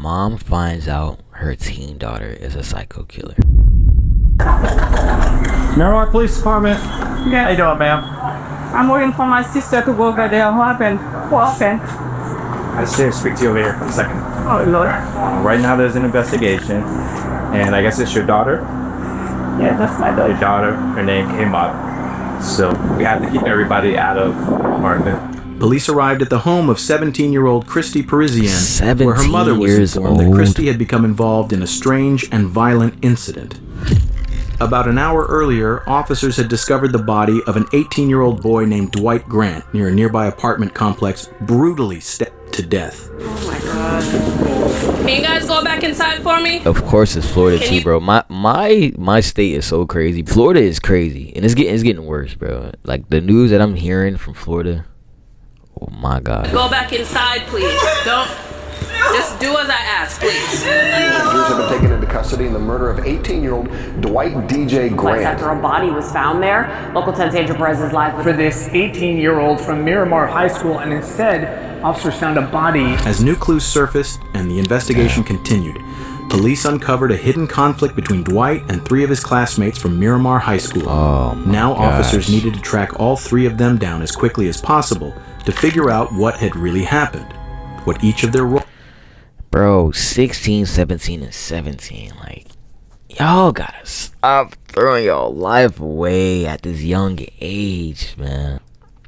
mom finds out her teen daughter is a psycho killer. Miramar Police Department. Yeah. How you doing, ma'am? I'm waiting for my sister to go over there. What happened? What happened? I just didn't speak to you over here for a second. Oh, Lord. Right now there's an investigation, and I guess it's your daughter. Yeah, that's my Your daughter. daughter, her name came up, so we have to keep everybody out of apartment. Police arrived at the home of 17-year-old Christy Parisian, 17 where her mother was years informed that old. Christy had become involved in a strange and violent incident. About an hour earlier, officers had discovered the body of an 18-year-old boy named Dwight Grant near a nearby apartment complex, brutally stabbed to death. Oh my god. Can you guys go back inside for me? Of course, it's Florida Can too, you- bro. My state is so crazy. Florida is crazy, and it's getting worse, bro. Like the news that I'm hearing from Florida. Oh my god. Go back inside, please. Don't. Just do as I ask, please. Passengers have been taken into custody in the murder of 18-year-old Dwight DJ Months Grant. after a body was found there. Local 10's Andrew Perez is live with For this 18-year-old from Miramar High School, and instead, officers found a body. As new clues surfaced and the investigation continued, police uncovered a hidden conflict between Dwight and 3 of his classmates from Miramar High School. Oh my Now officers gosh. needed to track all 3 of them down as quickly as possible to figure out what had really happened, what each of their roles. Bro, 16, 17, and 17. Like, y'all gotta stop throwing y'all life away at this young age, man.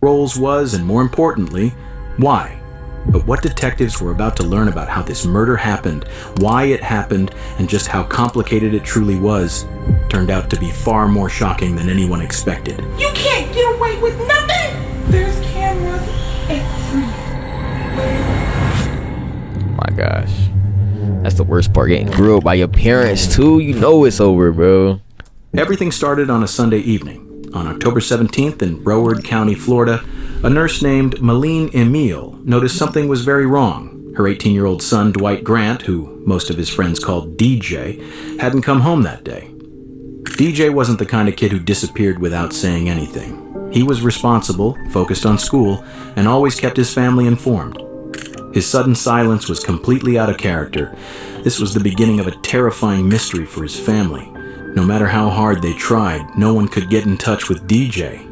Was, and more importantly, why. But what detectives were about to learn about how this murder happened, why it happened, and just how complicated it truly was, turned out to be far more shocking than anyone expected. You can't get away with nothing! There's cameras everywhere. My gosh. That's the worst part. Getting grilled by your parents, too. You know it's over, bro. Everything started on a Sunday evening. On October 17th in Broward County, Florida, a nurse named Malene Emile noticed something was very wrong. Her 18-year-old son, Dwight Grant, who most of his friends called DJ, hadn't come home that day. DJ wasn't the kind of kid who disappeared without saying anything. He was responsible, focused on school, and always kept his family informed. His sudden silence was completely out of character. This was the beginning of a terrifying mystery for his family. No matter how hard they tried, no one could get in touch with DJ.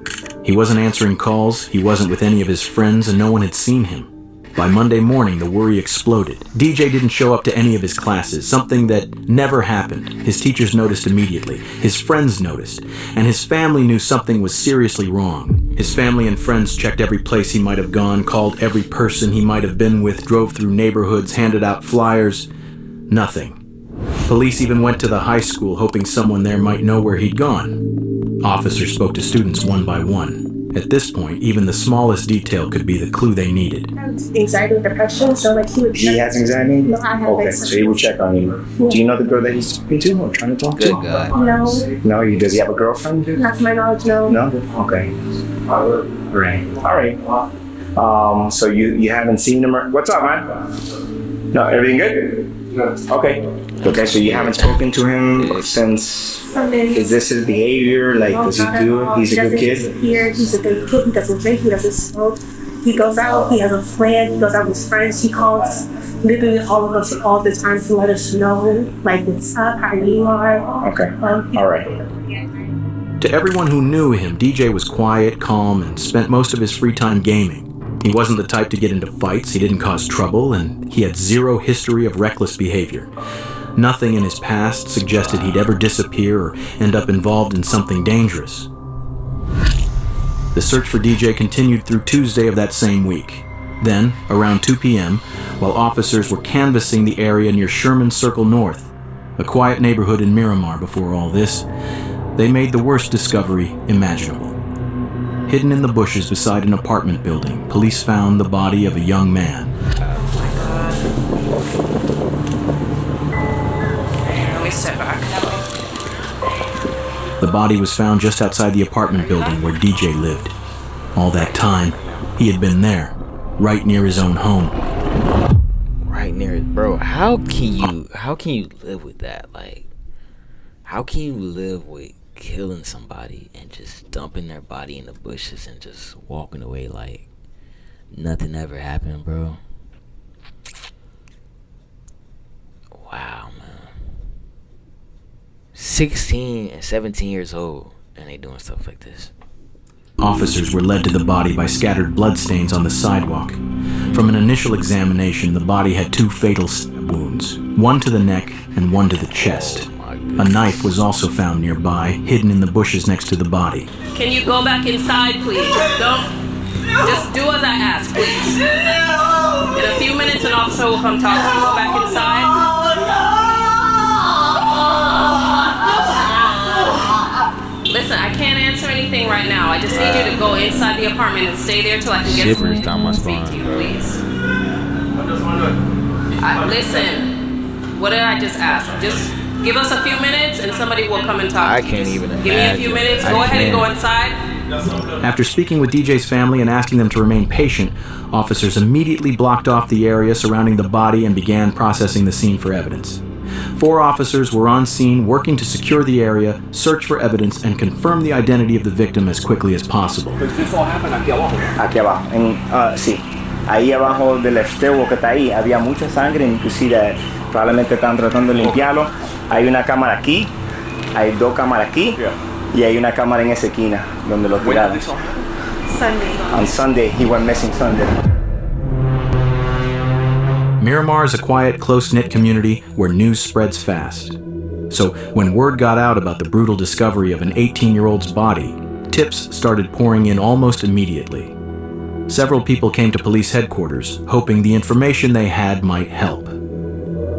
He wasn't answering calls, he wasn't with any of his friends, and no one had seen him. By Monday morning, the worry exploded. DJ didn't show up to any of his classes, something that never happened. His teachers noticed immediately, his friends noticed, and his family knew something was seriously wrong. His family and friends checked every place he might have gone, called every person he might have been with, drove through neighborhoods, handed out flyers. Nothing. Police even went to the high school hoping someone there might know where he'd gone. Officers spoke to students one by one. At this point, even the smallest detail could be the clue they needed. Anxiety and depression, so like he would He has anxiety? No, I have Okay, anxiety. so he will check on you. Do you know the girl that he's talking to or trying to talk Good to? God. No, No, does he have a girlfriend? not to my knowledge, no. No? Okay. Right. All right. So you haven't seen him? What's up, man? No, everything good? Okay. Okay, so you haven't spoken to him since... Is this his behavior? Like, does he do it? He's a good kid? Here, he's a good kid. He doesn't drink, he doesn't smoke. He goes out, he has a plan, he goes out with his friends. He calls literally all of us all the time to let us know, like, what's up, how you are. Okay. All right. To everyone who knew him, DJ was quiet, calm, and spent most of his free time gaming. He wasn't the type to get into fights, he didn't cause trouble, and he had zero history of reckless behavior. Nothing in his past suggested he'd ever disappear or end up involved in something dangerous. The search for DJ continued through Tuesday of that same week. Then, around 2 p.m., while officers were canvassing the area near Sherman Circle North, a quiet neighborhood in Miramar before all this, they made the worst discovery imaginable. Hidden in the bushes beside an apartment building, police found the body of a young man. Let me step back. The body was found just outside the apartment building where DJ lived. All that time, he had been there, right near his own home. Right near it, bro. How can you live with that? Like, how can you live with killing somebody and just dumping their body in the bushes and just walking away like nothing ever happened, bro? 16 and 17 years old, and they doing stuff like this. Officers were led to the body by scattered bloodstains on the sidewalk. From an initial examination, the body had 2 fatal stab wounds, one to the neck and one to the chest. A knife was also found nearby, hidden in the bushes next to the body. Can you go back inside, please? Don't. Just do as I ask, please. In a few minutes, an officer will come talk to you. Go back inside. Listen, I can't answer anything right now. I just need you to go inside the apartment and stay there till I can get Shivers down my speak to spine, you, bro. please. Listen, what did I just ask? Just give us a few minutes and somebody will come and talk I to you. can't Just even give me a few imagine. minutes. I Go ahead and go can't. inside. After speaking with DJ's family and asking them to remain patient, officers immediately blocked off the area surrounding the body and began processing the scene for evidence. 4 officers were on scene working to secure the area, search for evidence, and confirm the identity of the victim as quickly as possible. Aquí abajo. Sí. Ahí abajo del stairwell que está ahí había mucha sangre, inclusive probablemente están tratando de limpiarlo. Hay una cámara aquí, hay 2 cámaras aquí, y hay una cámara en esa esquina donde lo tiraron. Sunday. On Sunday, he went missing Sunday. Miramar is a quiet, close-knit community where news spreads fast. So when word got out about the brutal discovery of an 18-year-old's body, tips started pouring in almost immediately. Several people came to police headquarters, hoping the information they had might help.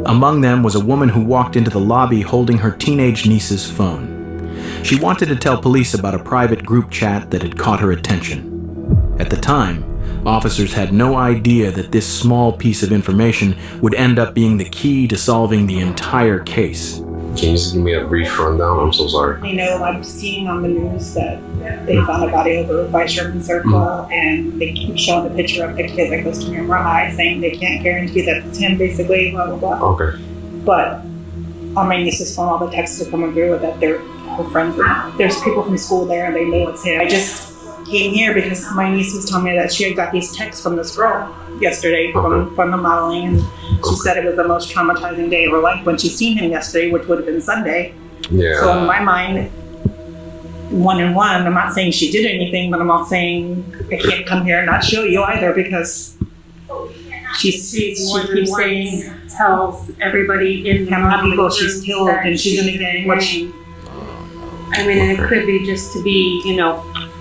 Among them was a woman who walked into the lobby holding her teenage niece's phone. She wanted to tell police about a private group chat that had caught her attention. At the time, officers had no idea that this small piece of information would end up being the key to solving the entire case. Can you just give me a brief rundown? I'm so sorry. I know I'm seeing on the news that they found a body over by Sherman Circle, and they keep showing the picture of the kid that goes to Miramar High, saying they can't guarantee that it's him, basically, blah, blah, blah. Okay. But on my niece's phone, all the texts are coming through that they're her friends. There's people from school there, and they know it's him. I just came here because my niece was telling me that she had got these texts from this girl yesterday from the modeling, and she said it was the most traumatizing day of her life when she seen him yesterday, which would have been Sunday. Yeah. So in my mind, 1 and 1, I'm not saying she did anything, but I'm not saying I can't come here and not show you either, because she keeps saying tells everybody in how many people she's killed and she's in the gang. I mean, and it could be just to be,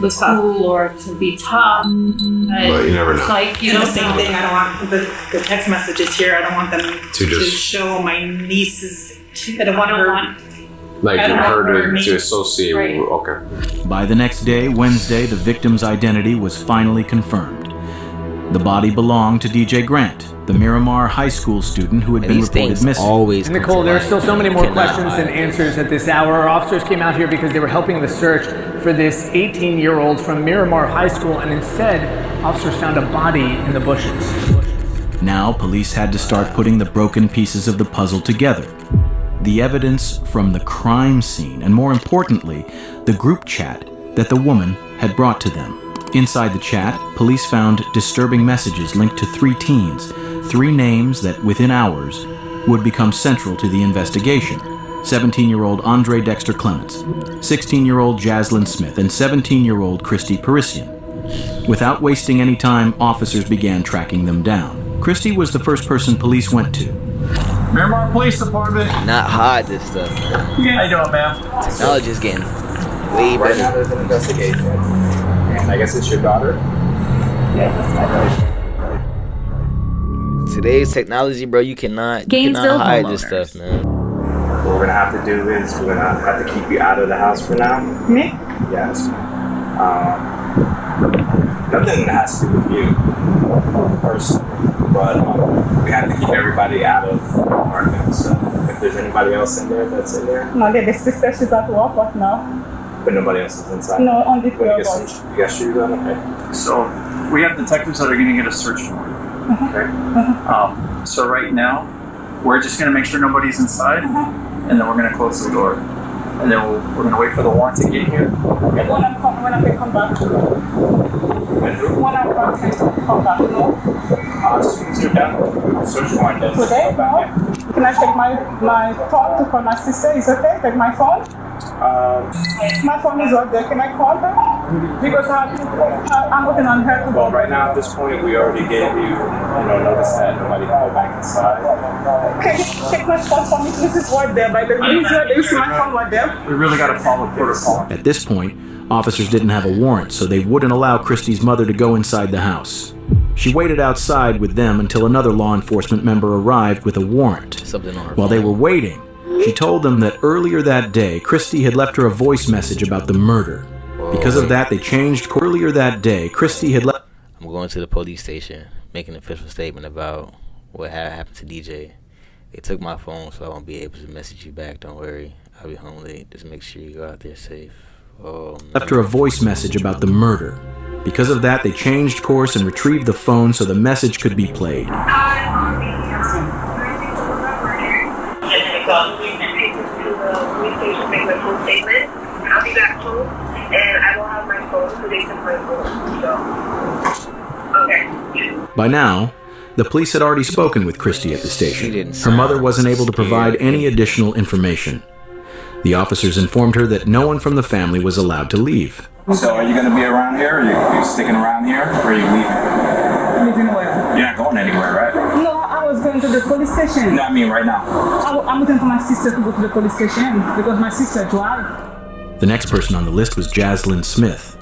was cool or to be tough. But you never know. It's like, you And know, the same thing, I don't want the text messages here, I don't want them To to just- show my nieces. I don't want her. Like I don't her want to associate Right. with, okay. By the next day, Wednesday, the victim's identity was finally confirmed. The body belonged to DJ Grant, the Miramar High School student who had And been these reported things missing. always come Nicole, to there are light. still so many You more cannot questions and hide. answers at this hour. Our officers came out here because they were helping the search for this 18-year-old from Miramar High School, and instead, officers found a body in the bushes. Now, police had to start putting the broken pieces of the puzzle together. The evidence from the crime scene, and more importantly, the group chat that the woman had brought to them. Inside the chat, police found disturbing messages linked to 3 teens, 3 names that within hours would become central to the investigation. 17-year-old Andre Dexter Clements, 16-year-old Jaslyn Smith, and 17-year-old Christy Parisian. Without wasting any time, officers began tracking them down. Christy was the first person police went to. Miramar Police Department. Not hide this stuff, man. How you doing, ma'am? Technology is getting way Right better. now there's an investigation. And I guess it's your daughter? Yeah, that's my daughter. Today's technology, bro, you cannot Gainesville hide this homeowners. stuff, man. What we're gonna have to do is we're gonna have to keep you out of the house for now. Me? Yes. Nothing has to do with you personally, but we have to keep everybody out of the apartment. So if there's anybody else in there that's in there, No, the sister, she's at work right now. but nobody else is inside. No, only You 3 of got us. some- you got shoes on? Okay. So we have detectives that are going to get a search warrant. Okay. So right now, we're just going to make sure nobody's inside, and then we're going to close the door. And then we're going to wait for the warrant to get here. And When then, I come back. When I come back, no. As soon as you're done, the search warrant does. Today, no? Can I take my phone to call my sister? Is okay? Take my phone? My phone is right there. Can I call her? Because I'm looking on her. Well, right now at this point, we already gave you, notice that nobody can go back inside. Can you take my phone for me? This is right there. By the way, you see my phone right there? We really got to follow protocol. At this point, officers didn't have a warrant, so they wouldn't allow Christy's mother to go inside the house. She waited outside with them until another law enforcement member arrived with a warrant. While they were waiting, she told them that earlier that day, Christy had left her a voice message about the murder. Because of that, they changed. Earlier that day, Christy had left. I'm going to the police station, making an official statement about what happened to DJ. They took my phone, so I won't be able to message you back. Don't worry, I'll be home late. Just make sure you go out there safe. Left her a voice message about the murder. Because of that, they changed course and retrieved the phone so the message could be played. I'll be back home, and I will have my phone so they can play phone. So, okay. By now, the police had already spoken with Christy at the station. Her mother wasn't able to provide any additional information. The officers informed her that no one from the family was allowed to leave. So are you going to be around here? Are you sticking around here? Or are you leaving? Leaving where? You're not going anywhere, right? No, I was going to the police station. No, I mean right now. I'm looking for my sister to go to the police station because my sister drives. The next person on the list was Jaslyn Smith.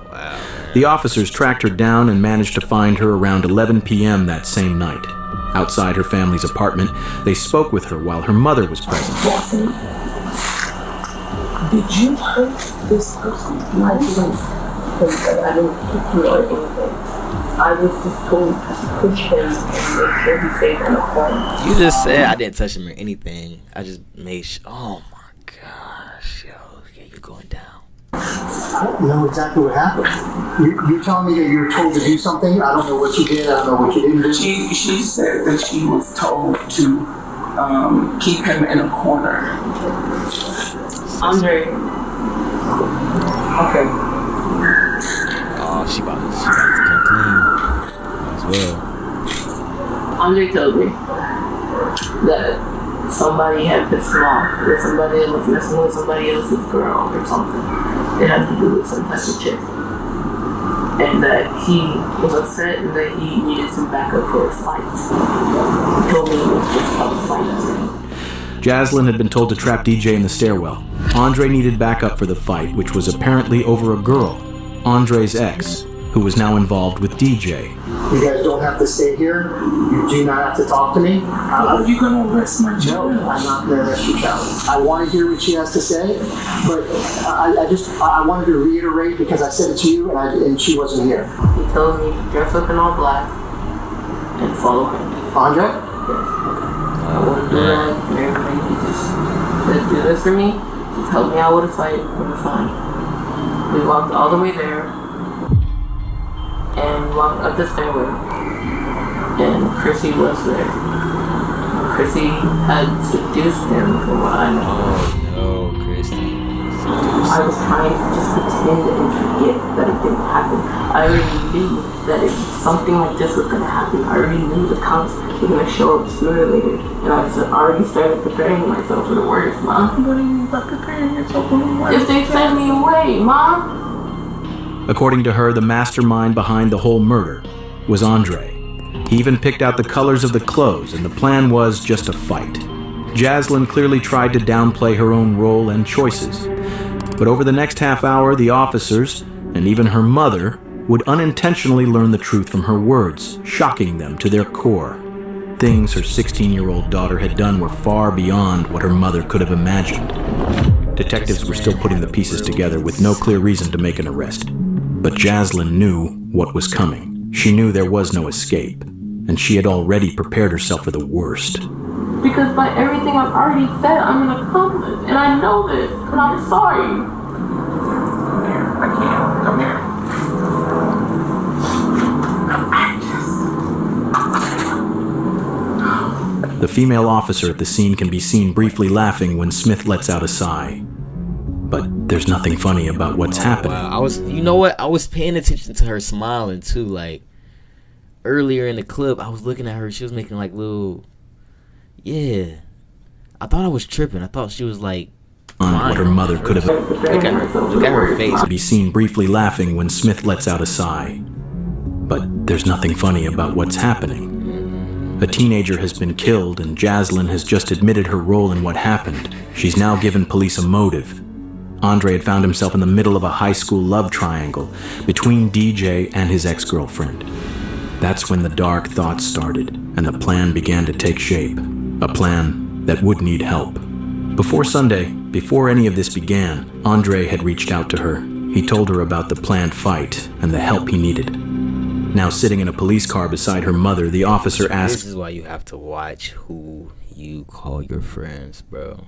The officers tracked her down and managed to find her around 11 p.m. that same night. Outside her family's apartment, they spoke with her while her mother was present. Jaslyn, did you hurt this person? I didn't hit him or anything. I was just told to push him and make sure he stayed in the corner. You just said I didn't touch him or anything. I just made sure. Oh my gosh, yo, yeah, you're going down. I don't know exactly what happened. You're telling me that you were told to do something? I don't know what you did. I don't know what you didn't do. She said that she was told to keep him in a corner. Andre. Okay. Oh, she about to come clean as well. Andre told me that somebody had pissed him off, that somebody was messing with somebody else's girl or something. It had to do with some type of chick. And that he was upset and that he needed some backup for a fight. He told me it was just a fight. Jaslyn had been told to trap DJ in the stairwell. Andre needed backup for the fight, which was apparently over a girl, Andre's ex, who was now involved with DJ. You guys don't have to stay here. You do not have to talk to me. Are you going to arrest my child? No, I'm not going to arrest your child. I want to hear what she has to say, but I wanted to reiterate because I said it to you and she wasn't here. He told me to dress up in all black and follow him. Andre? Yes. I wouldn't do that and everything. He just said, do this for me. Just help me out with a fight. We're fine. We walked all the way there and walked up the stairway. And Chrissy was there. Chrissy had seduced him from what I know. Oh no, Christy. I was trying to just pretend and forget that it didn't happen. I already knew that if something like this was going to happen, I already knew the cops were going to show up sooner or later. And I already started preparing myself for the worst, Mom. What are you about preparing yourself for the worst? If they send me away, Mom. According to her, the mastermind behind the whole murder was Andre. He even picked out the colors of the clothes, and the plan was just a fight. Jaslyn clearly tried to downplay her own role and choices. But over the next half hour, the officers, and even her mother, would unintentionally learn the truth from her words, shocking them to their core. Things her 16-year-old daughter had done were far beyond what her mother could have imagined. Detectives were still putting the pieces together with no clear reason to make an arrest. But Jaslyn knew what was coming. She knew there was no escape, and she had already prepared herself for the worst. Because by everything I've already said, I'm an accomplice, and I know this, and I'm sorry. Come here, I can't. Come here. The female officer at the scene can be seen briefly laughing when Smith lets out a sigh. But there's nothing funny about what's happening. Wow. You know what? I was paying attention to her smiling too. Like earlier in the clip, I was looking at her. She was making like little, yeah, I thought I was tripping. I thought she was like on what her mother could have. Look at her face. Be seen briefly laughing when Smith lets out a sigh. But there's nothing funny about what's happening. A teenager has been killed, and Jaslyn has just admitted her role in what happened. She's now given police a motive. Andre had found himself in the middle of a high school love triangle between DJ and his ex-girlfriend. That's when the dark thoughts started, and the plan began to take shape. A plan that would need help. Before Sunday, before any of this began, Andre had reached out to her. He told her about the planned fight and the help he needed. Now sitting in a police car beside her mother, the officer asked... This is why you have to watch who you call your friends, bro.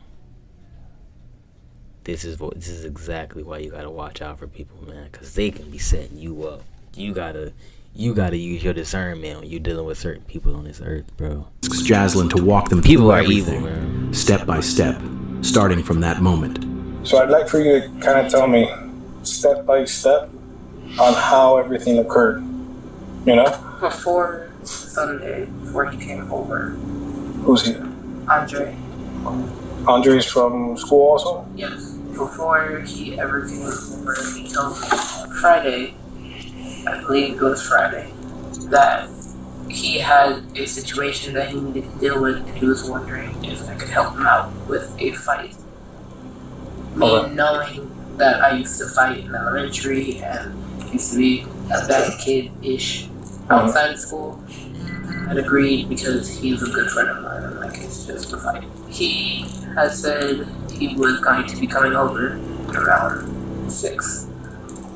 This is exactly why you gotta watch out for people, man, because they can be setting you up. You gotta use your discernment when you're dealing with certain people on this earth, bro. Asks Jaslyn to walk them people through are everything, evil, man. Step by step, starting from that moment. So I'd like for you to kind of tell me, step by step, on how everything occurred. You know? Before Sunday, before he came over. Who's he? Andre. Andre's from school also? Yes. Before he ever came over, he told me Friday, I believe it was Friday, that he had a situation that he needed to deal with, and he was wondering if I could help him out with a fight. Me knowing that I used to fight in elementary and used to be a bad kid-ish outside of school, I'd agreed because he's a good friend of mine and like it's just a fight. He had said he was going to be coming over around 6.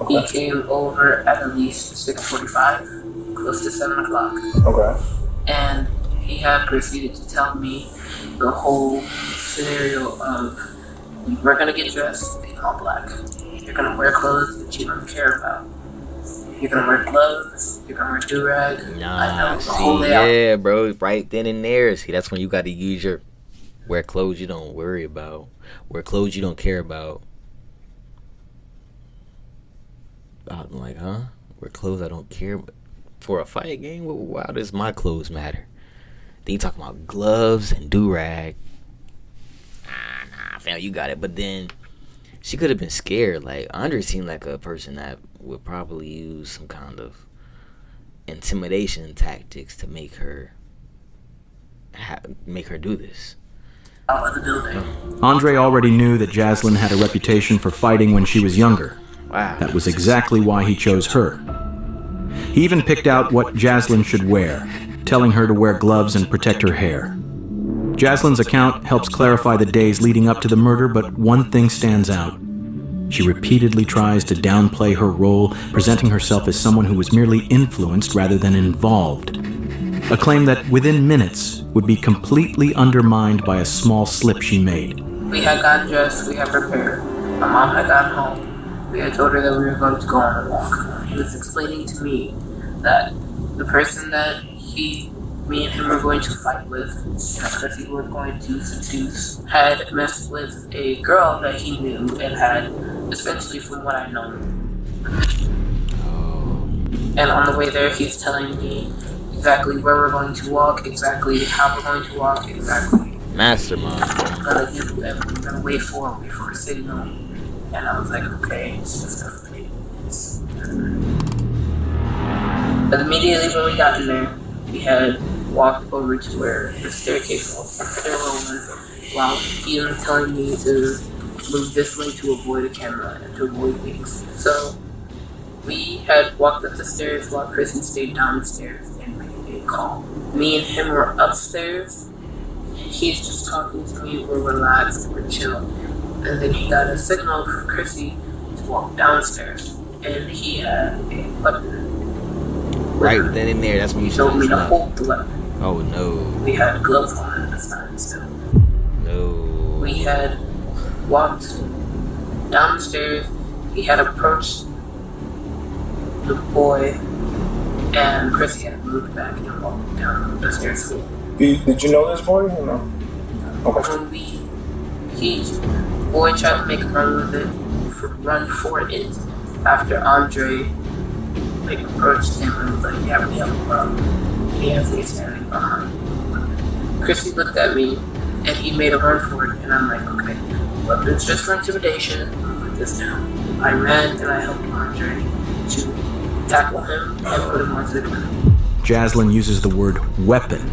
He came over at least 6:45, close to 7 o'clock. Okay. And he had proceeded to tell me the whole scenario of we're gonna get dressed in all black. You're gonna wear clothes that you don't care about. You're gonna wear gloves. You're gonna wear do-rag. Nah, see, yeah, bro, right then and there. See, that's when you got to use your wear clothes you don't worry about, wear clothes you don't care about. I'm like, huh? Wear clothes I don't care about for a fight game? Why does my clothes matter? Then you talking about gloves and do-rag. Nah, fam, you got it. But then she could have been scared. Like, Andre seemed like a person that would probably use some kind of intimidation tactics to make her do this. Out of the building. Andre already knew that Jaslyn had a reputation for fighting when she was younger. Wow. That was exactly why he chose her. He even picked out what Jaslyn should wear, telling her to wear gloves and protect her hair. Jaslyn's account helps clarify the days leading up to the murder, but one thing stands out. She repeatedly tries to downplay her role, presenting herself as someone who was merely influenced rather than involved. A claim that within minutes would be completely undermined by a small slip she made. We had gotten dressed, we had prepared. My mom had gotten home. We had told her that we were going to go on a walk. He was explaining to me that the person that me and him were going to fight with, that he was going to seduce, had messed with a girl that he knew and had, essentially from what I know. And on the way there, he's telling me exactly where we're going to walk, exactly how we're going to walk, exactly. Mastermind. We're gonna wait for a signal. And I was like, okay, it's just definitely. But immediately when we got in there, we had walked over to where the staircase was, the stairwell was, while even telling me to move this way to avoid a camera and to avoid things. So we had walked up the stairs while Chrissy stayed downstairs and made a call. Me and him were upstairs. He's just talking to me, we're relaxed, we're chill. And then he got a signal from Chrissy to walk downstairs. And he had a weapon. Right then and there, that's when you told me to hold the weapon. Oh no. We had gloves on at this time still. No. We had walked downstairs. He had approached the boy, and Chrissy had moved back and walked down the stairs. Did you know this boy or no? Okay. The boy tried to make a run for it after Andre approached him and was like, yeah, we have a problem. He has me standing behind. Chrissy looked at me and he made a run for it, and I'm like, okay, weapons just for intimidation, put this down. I ran and I helped Andre to tackle him and put him onto the ground. Jaslyn uses the word weapon,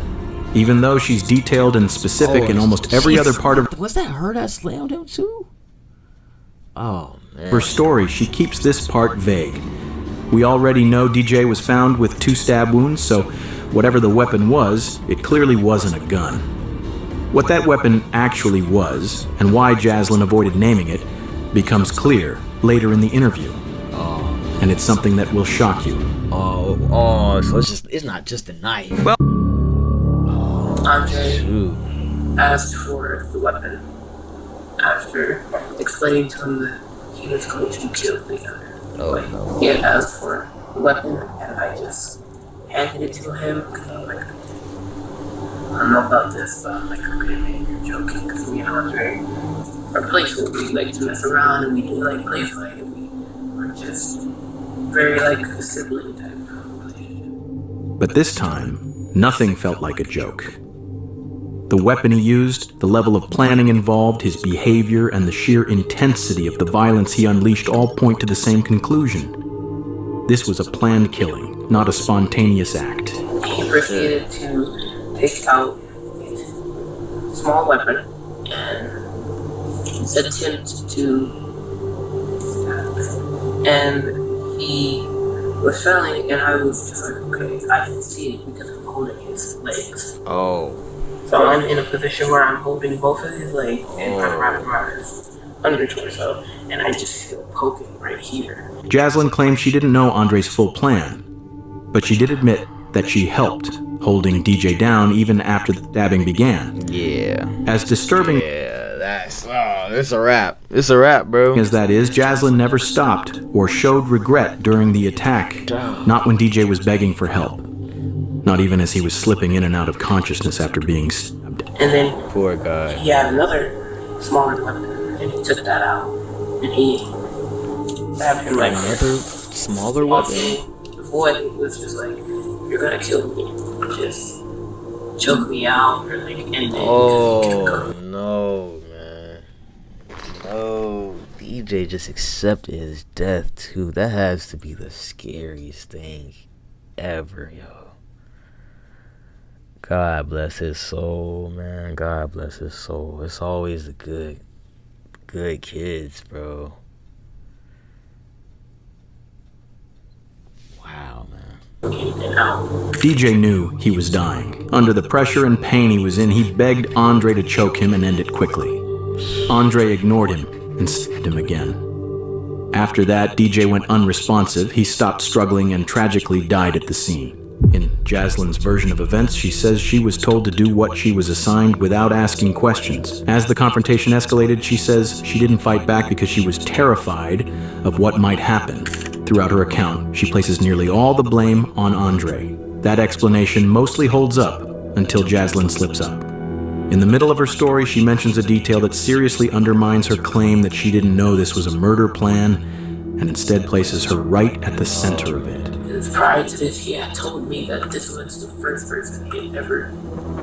even though she's detailed and specific in almost every other part of Was that her that slammed him too? Oh, man. her story. She keeps this part vague. We already know DJ was found with 2 stab wounds, so whatever the weapon was, it clearly wasn't a gun. What that weapon actually was, and why Jaslyn avoided naming it, becomes clear later in the interview. And it's something that will shock you. So it's not just a knife. Well, Andre asked for the weapon after explaining to him that he was going to kill the other. He had asked for the weapon, and I just handed it to him because I'm like, I don't know about this, but I'm like, okay, man, you're joking, because me and Andre are playful. We like to mess around, and we do like play fight, and we're just very like a sibling type of relationship. but this time, nothing felt like a joke. The weapon he used, the level of planning involved, his behavior, and the sheer intensity of the violence he unleashed all point to the same conclusion. This was a planned killing, not a spontaneous act. He proceeded to take out a small weapon and attempt to stab me. And he was failing, and I was just like, okay, I can see it because I'm holding his legs. So I'm in a position where I'm holding both of his legs and I'm wrapping around his under torso, and I just feel poking right here. Jaslyn claimed she didn't know Andre's full plan, but she did admit that she helped, holding DJ down even after the stabbing began. Yeah. As disturbing it's a wrap. It's a wrap, bro. as that is, Jaslyn never stopped or showed regret during the attack, not when DJ was begging for help. Not even as he was slipping in and out of consciousness after being stabbed. And then Poor guy. he had another smaller weapon, and he took that out, and he stabbed him right Another there. smaller weapon? The boy was just like, you're gonna kill me. Just choke me out, or like end it. Oh, no, man. No. DJ just accepted his death, too. That has to be the scariest thing ever, yo. God bless his soul, man. God bless his soul. It's always the good kids, bro. Wow, man. DJ knew he was dying. Under the pressure and pain he was in, he begged Andre to choke him and end it quickly. Andre ignored him and stabbed him again. After that, DJ went unresponsive. He stopped struggling and tragically died at the scene. In Jaslyn's version of events, she says she was told to do what she was assigned without asking questions. As the confrontation escalated, she says she didn't fight back because she was terrified of what might happen. Throughout her account, she places nearly all the blame on Andre. That explanation mostly holds up until Jaslyn slips up. In the middle of her story, she mentions a detail that seriously undermines her claim that she didn't know this was a murder plan, and instead places her right at the center of it. Because prior to this, he had told me that this was the first person he had ever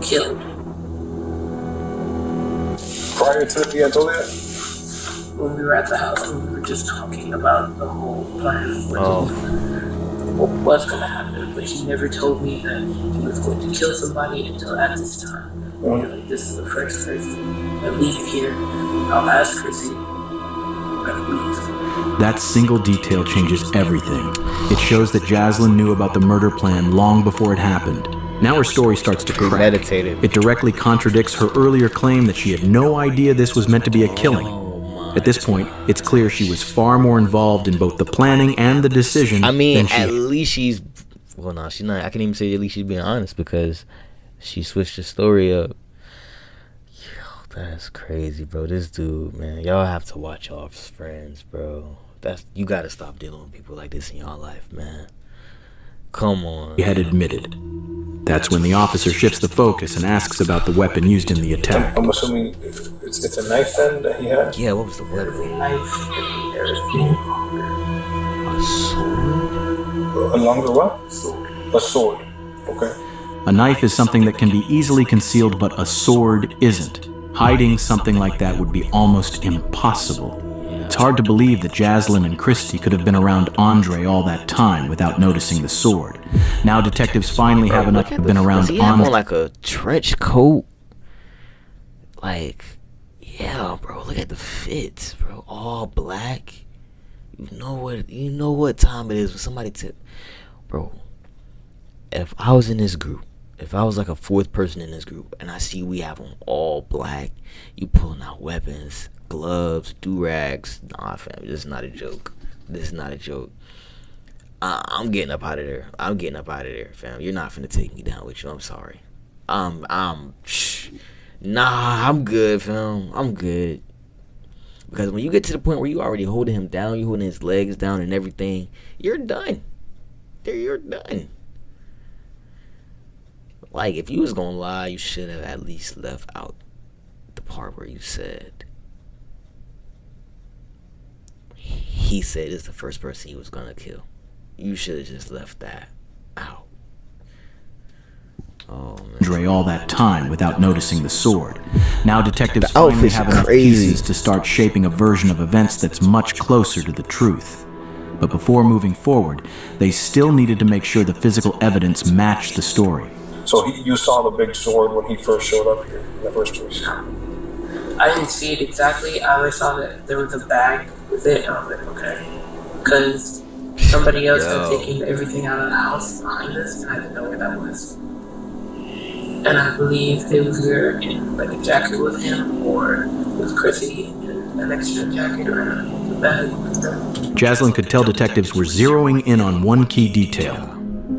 killed. Prior to it, he had told you that? When we were at the house, and we were just talking about the whole plan of what was going to happen, but he never told me that he was going to kill somebody until at this time. Like, this is the first person that leave here. I'll ask Chrissy. That single detail changes everything. It shows that Jaslyn knew about the murder plan long before it happened. Now her story starts to crack. It directly contradicts her earlier claim that she had no idea this was meant to be a killing. At this point, it's clear she was far more involved in both the planning and the decision. I mean, than she at least she's... Well, no, she's not. I can't even say at least she's being honest because she switched the story up. Yo, that's crazy, bro. This dude, man. Y'all have to watch y'all's friends, bro. You gotta stop dealing with people like this in your life, man. Come on. He had admitted. That's when the officer shifts the focus and asks about the weapon used in the attack. I'm assuming it's a knife then that he had? Yeah, what was the weapon? A knife. A sword? A longer what? A sword. Okay. A knife is something that can be easily concealed, but a sword isn't. Hiding something like that would be almost impossible. It's hard to believe that Jaslyn and Christy could have been around Andre all that time without noticing the sword. Now detectives finally have enough been around He had on Andre. like a trench coat. Like, yeah, bro. Look at the fits, bro. All black. You know what time it is when somebody bro. If I was in this group, if I was like a fourth person in this group, and I see we have them all black, you pulling out weapons, gloves, do-rags. Nah, fam, this is not a joke. This is not a joke. I'm getting up out of there. I'm getting up out of there, fam. You're not finna take me down with you. I'm sorry. Nah, I'm good, fam. I'm good. Because when you get to the point where you already holding him down, you holding his legs down and everything, you're done. You're done. Like, if you was gonna lie, you should have at least left out the part where you said he said it's the first person he was gonna kill. You should have just left that out. Oh, man. Andre all that time without noticing the sword. Now detectives finally have enough pieces to start shaping a version of events that's much closer to the truth. But before moving forward, they still needed to make sure the physical evidence matched the story. So you saw the big sword when he first showed up here in the first place? I didn't see it exactly. I only saw that there was a bag with it, and I was like, okay. Because somebody else had taken everything out of the house behind us, and I didn't know where that was. And I believe they was either in like a jacket with him, or with Chrissy in an extra jacket or a bag with them. Jaslyn could tell detectives were zeroing in on one key detail.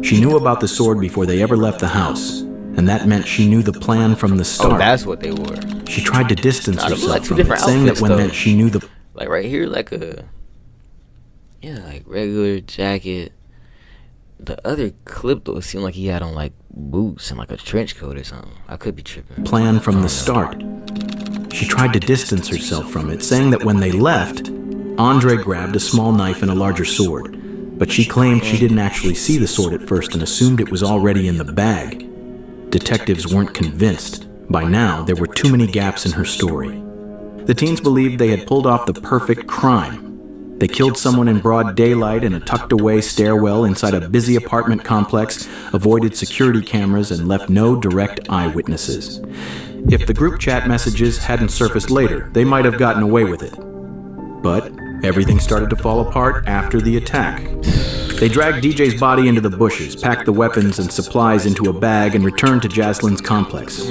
She knew about the sword before they ever left the house, and that meant she knew the plan from the start. Oh, that's what they were. She tried to distance herself like two from it, different saying that outfits, when though. meant she knew the... Like right here, like regular jacket. The other clip, though, it seemed like he had on like boots and like a trench coat or something. I could be tripping. Plan from the start. She tried to distance herself from it, saying that when they left, Andre grabbed a small knife and a larger sword. But she claimed she didn't actually see the sword at first and assumed it was already in the bag. Detectives weren't convinced. By now, there were too many gaps in her story. The teens believed they had pulled off the perfect crime. They killed someone in broad daylight in a tucked-away stairwell inside a busy apartment complex, avoided security cameras, and left no direct eyewitnesses. If the group chat messages hadn't surfaced later, they might have gotten away with it. But everything started to fall apart after the attack. They dragged DJ's body into the bushes, packed the weapons and supplies into a bag, and returned to Jaslyn's complex.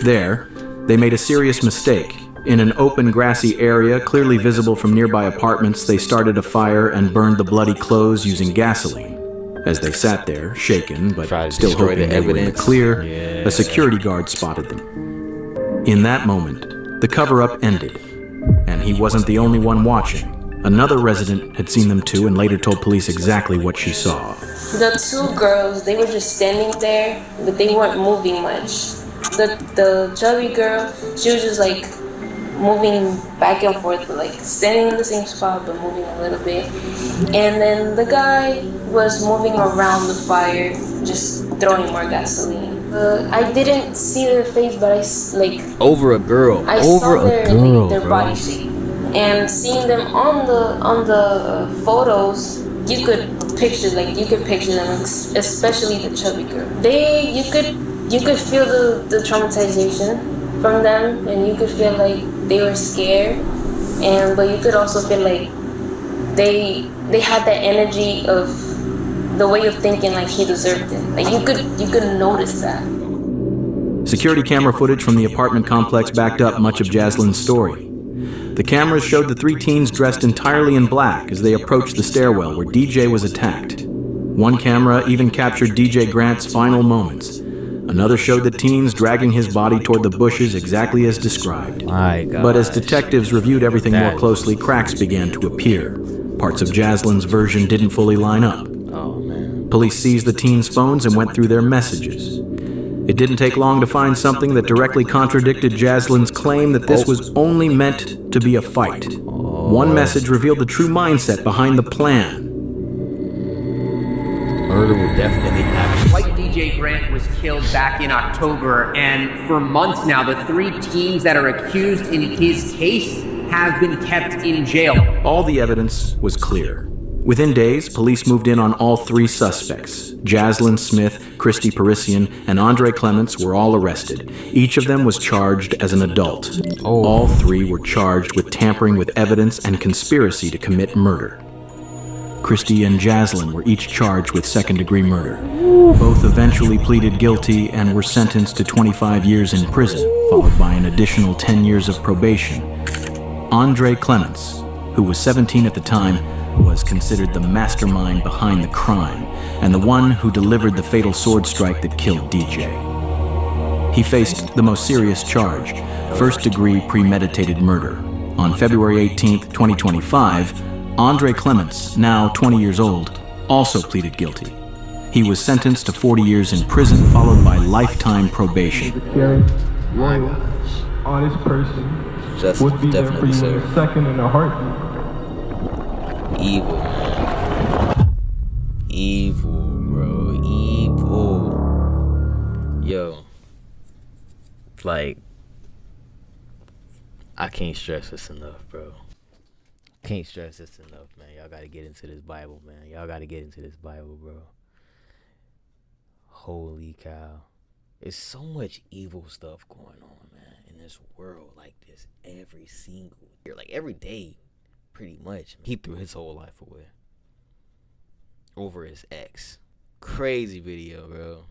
There, they made a serious mistake. In an open, grassy area, clearly visible from nearby apartments, they started a fire and burned the bloody clothes using gasoline. As they sat there, shaken, but still hoping they were in the clear, a security guard spotted them. In that moment, the cover-up ended, and he wasn't the only one watching. Another resident had seen them too and later told police exactly what she saw. The two girls, they were just standing there, but they weren't moving much. The chubby girl, she was just like moving back and forth, but like standing in the same spot but moving a little bit. And then the guy was moving around the fire, just throwing more gasoline. I didn't see their face, but I like over a girl. I saw their body shape. And seeing them on the photos, you could picture them, especially the chubby girl. You could feel the traumatization from them, and you could feel like they were scared, but you could also feel like they had that energy of the way of thinking like he deserved it. Like you could notice that. Security camera footage from the apartment complex backed up much of Jaslyn's story. The cameras showed the three teens dressed entirely in black as they approached the stairwell where DJ was attacked. One camera even captured DJ Grant's final moments. Another showed the teens dragging his body toward the bushes exactly as described. But as detectives reviewed everything more closely, cracks began to appear. Parts of Jaslyn's version didn't fully line up. Police seized the teens' phones and went through their messages. It didn't take long to find something that directly contradicted Jaslyn's claim that this was only meant to be a fight. One message revealed the true mindset behind the plan. Murder will definitely happen. Like DJ DJ Grant was killed back in October, and for months now, the 3 teens that are accused in his case have been kept in jail. All the evidence was clear. Within days, police moved in on all 3 suspects. Jaslyn Smith, Christy Parisian, and Andre Clements were all arrested. Each of them was charged as an adult. All 3 were charged with tampering with evidence and conspiracy to commit murder. Christy and Jaslyn were each charged with second-degree murder. Both eventually pleaded guilty and were sentenced to 25 years in prison, followed by an additional 10 years of probation. Andre Clements, who was 17 at the time, was considered the mastermind behind the crime and the one who delivered the fatal sword strike that killed DJ. He faced the most serious charge, first-degree premeditated murder. On February 18, 2025, Andre Clements, now 20 years old, also pleaded guilty. He was sentenced to 40 years in prison, followed by lifetime probation. Loyal, honest person Just would be there for definitely you so. in a second in a heartbeat. Evil, man. Evil, bro. Evil. Yo. Like, I can't stress this enough, bro. Can't stress this enough, man. Y'all gotta get into this Bible, man. Y'all gotta get into this Bible, bro. Holy cow. There's so much evil stuff going on, man, in this world like this every single year. Like, every day. Pretty much. He threw his whole life away over his ex. Crazy video, bro.